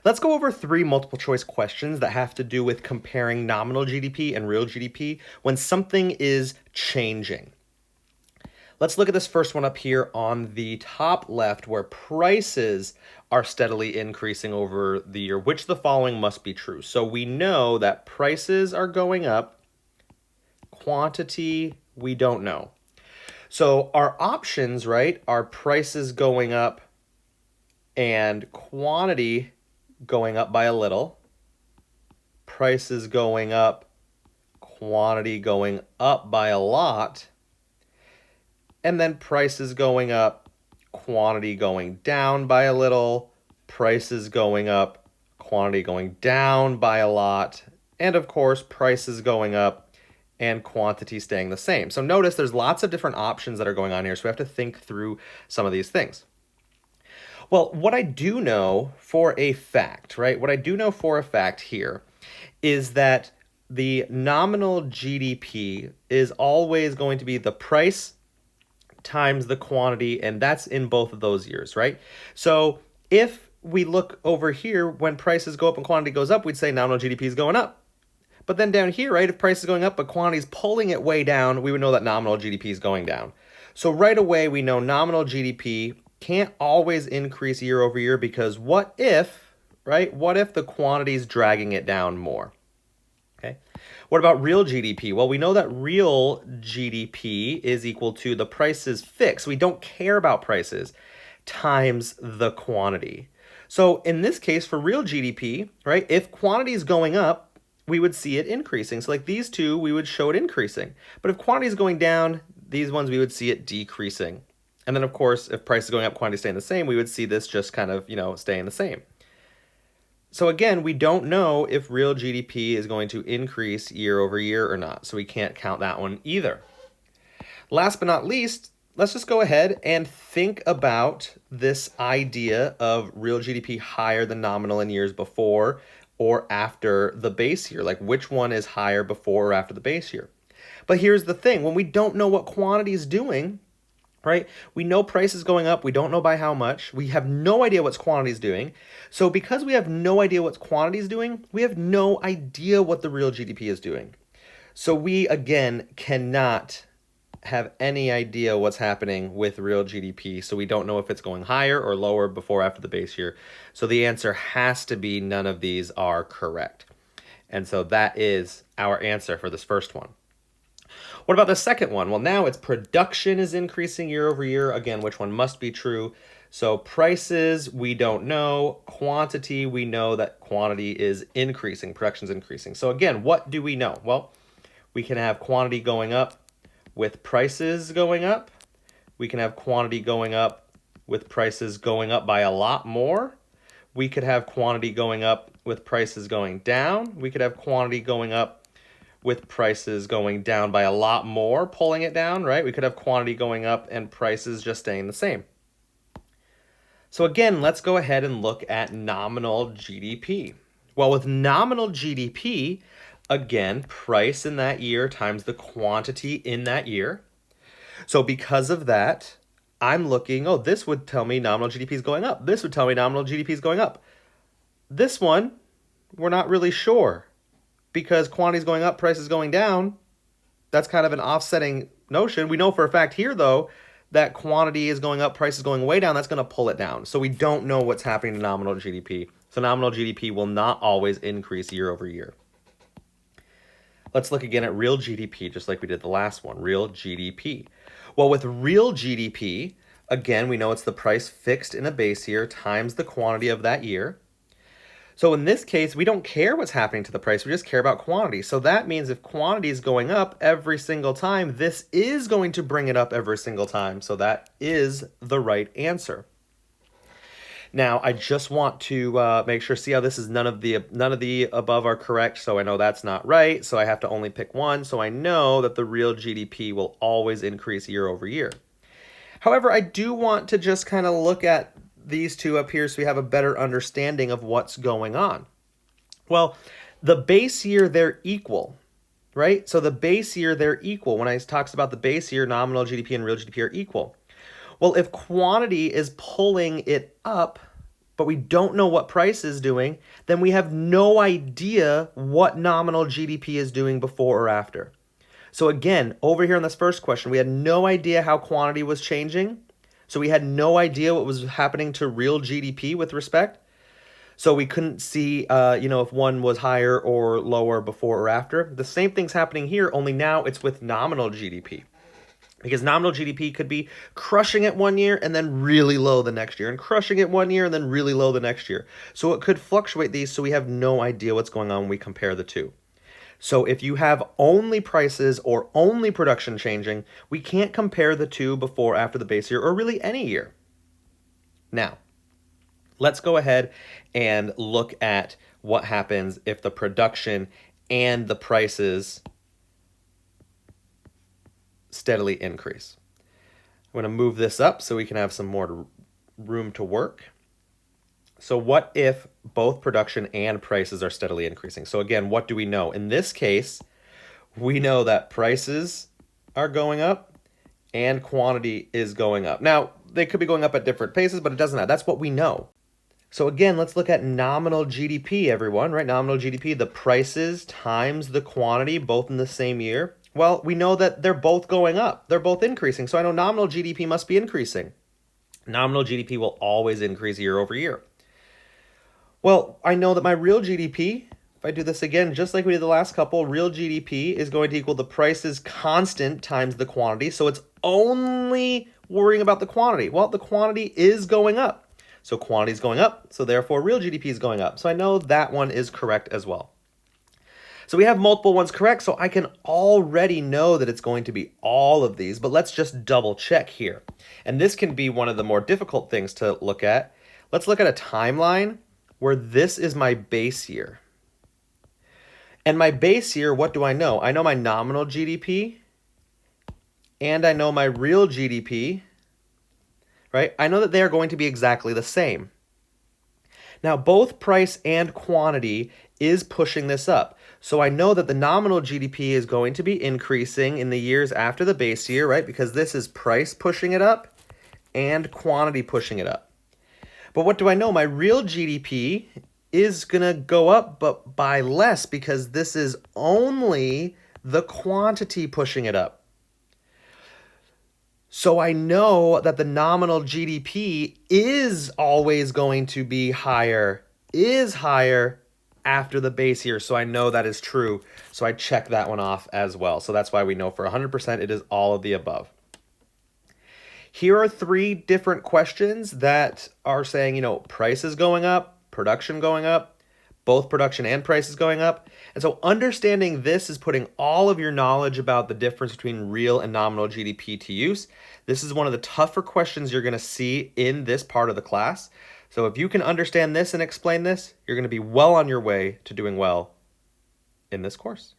Let's go over 3 multiple choice questions that have to do with comparing nominal GDP and real GDP when something is changing. Let's look at this first one up here on the top left where prices are steadily increasing over the year. Which of the following must be true? So we know that prices are going up, quantity we don't know. So our options, right, are prices going up and quantity going up by a little, prices going up, quantity going up by a lot, and then prices going up, quantity going down by a little, prices going up, quantity going down by a lot, and of course prices going up and quantity staying the same. So notice there's lots of different options that are going on here, so we have to think through some of these things. Well, what I do know for a fact, right? What I do know for a fact here is that the nominal GDP is always going to be the price times the quantity, and that's in both of those years, right? So if we look over here, when prices go up and quantity goes up, we'd say nominal GDP is going up. But then down here, right, if price is going up but quantity is pulling it way down, we would know that nominal GDP is going down. So right away, we know nominal GDP can't always increase year over year because what if, right? What if the quantity is dragging it down more? Okay. What about real GDP? Well, we know that real GDP is equal to the prices fixed. We don't care about prices times the quantity. So in this case, for real GDP, right, if quantity is going up, we would see it increasing. So like these two, we would show it increasing. But if quantity is going down, these ones, we would see it decreasing. And then, of course, if price is going up, quantity staying the same, we would see this just kind of, staying the same. So again, we don't know if real GDP is going to increase year over year or not. So we can't count that one either. Last but not least, let's just go ahead and think about this idea of real GDP higher than nominal in years before or after the base year. Like which one is higher before or after the base year? But here's the thing. When we don't know what quantity is doing, right? We know price is going up. We don't know by how much. We have no idea what quantity is doing. So because we have no idea what quantity is doing, we have no idea what the real GDP is doing. So we, again, cannot have any idea what's happening with real GDP. So we don't know if it's going higher or lower before or after the base year. So the answer has to be none of these are correct. And so that is our answer for this first one. What about the second one? Well, now it's production is increasing year over year. Again, which one must be true? So prices, we don't know. Quantity, we know that quantity is increasing. Production is increasing. So again, what do we know? Well, we can have quantity going up with prices going up. We can have quantity going up with prices going up by a lot more. We could have quantity going up with prices going down. We could have quantity going up with prices going down by a lot more, pulling it down, right? We could have quantity going up and prices just staying the same. So again, let's go ahead and look at nominal GDP. Well, with nominal GDP, again, price in that year times the quantity in that year. So because of that, I'm looking, this would tell me nominal GDP is going up. This would tell me nominal GDP is going up. This one, we're not really sure. Because quantity is going up, price is going down. That's kind of an offsetting notion. We know for a fact here, though, that quantity is going up, price is going way down. That's going to pull it down. So we don't know what's happening to nominal GDP. So nominal GDP will not always increase year over year. Let's look again at real GDP, just like we did the last one, real GDP. Well, with real GDP, again, we know it's the price fixed in a base year times the quantity of that year. So in this case, we don't care what's happening to the price. We just care about quantity. So that means if quantity is going up every single time, this is going to bring it up every single time. So that is the right answer. Now, I just want to make sure, see how this is none of the above are correct. So I know that's not right. So I have to only pick one. So I know that the real GDP will always increase year over year. However, I do want to just kind of look at these two up here so we have a better understanding of what's going on. Well, the base year, they're equal, right? So the base year, they're equal. When I talks about the base year, nominal GDP and real GDP are equal. Well, if quantity is pulling it up, but we don't know what price is doing, then we have no idea what nominal GDP is doing before or after. So again, over here in this first question, we had no idea how quantity was changing. So we had no idea what was happening to real GDP with respect. So we couldn't see, if one was higher or lower before or after. The same thing's happening here, only now it's with nominal GDP. Because nominal GDP could be crushing it one year and then really low the next year, and crushing it one year and then really low the next year. So it could fluctuate these, so we have no idea what's going on when we compare the two. So if you have only prices or only production changing, we can't compare the two before, after the base year, or really any year. Now, let's go ahead and look at what happens if the production and the prices steadily increase. I'm going to move this up so we can have some more room to work. So what if both production and prices are steadily increasing? So again, what do we know? In this case, we know that prices are going up and quantity is going up. Now, they could be going up at different paces, but it doesn't matter. That's what we know. So again, let's look at nominal GDP, everyone, right? Nominal GDP, the prices times the quantity, both in the same year. Well, we know that they're both going up. They're both increasing. So I know nominal GDP must be increasing. Nominal GDP will always increase year over year. Well, I know that my real GDP, if I do this again, just like we did the last couple, real GDP is going to equal the prices constant times the quantity. So it's only worrying about the quantity. Well, the quantity is going up. So quantity is going up, so therefore real GDP is going up. So I know that one is correct as well. So we have multiple ones correct, so I can already know that it's going to be all of these, but let's just double check here. And this can be one of the more difficult things to look at. Let's look at a timeline where this is my base year. And my base year, what do I know? I know my nominal GDP, and I know my real GDP, right? I know that they are going to be exactly the same. Now, both price and quantity is pushing this up. So I know that the nominal GDP is going to be increasing in the years after the base year, right? Because this is price pushing it up and quantity pushing it up. But what do I know? My real GDP is going to go up, but by less, because this is only the quantity pushing it up. So I know that the nominal GDP is always going to be higher, after the base year. So I know that is true. So I check that one off as well. So that's why we know for 100% it is all of the above. Here are 3 different questions that are saying, prices going up, production going up, both production and prices going up. And so understanding this is putting all of your knowledge about the difference between real and nominal GDP to use. This is one of the tougher questions you're going to see in this part of the class. So if you can understand this and explain this, you're going to be well on your way to doing well in this course.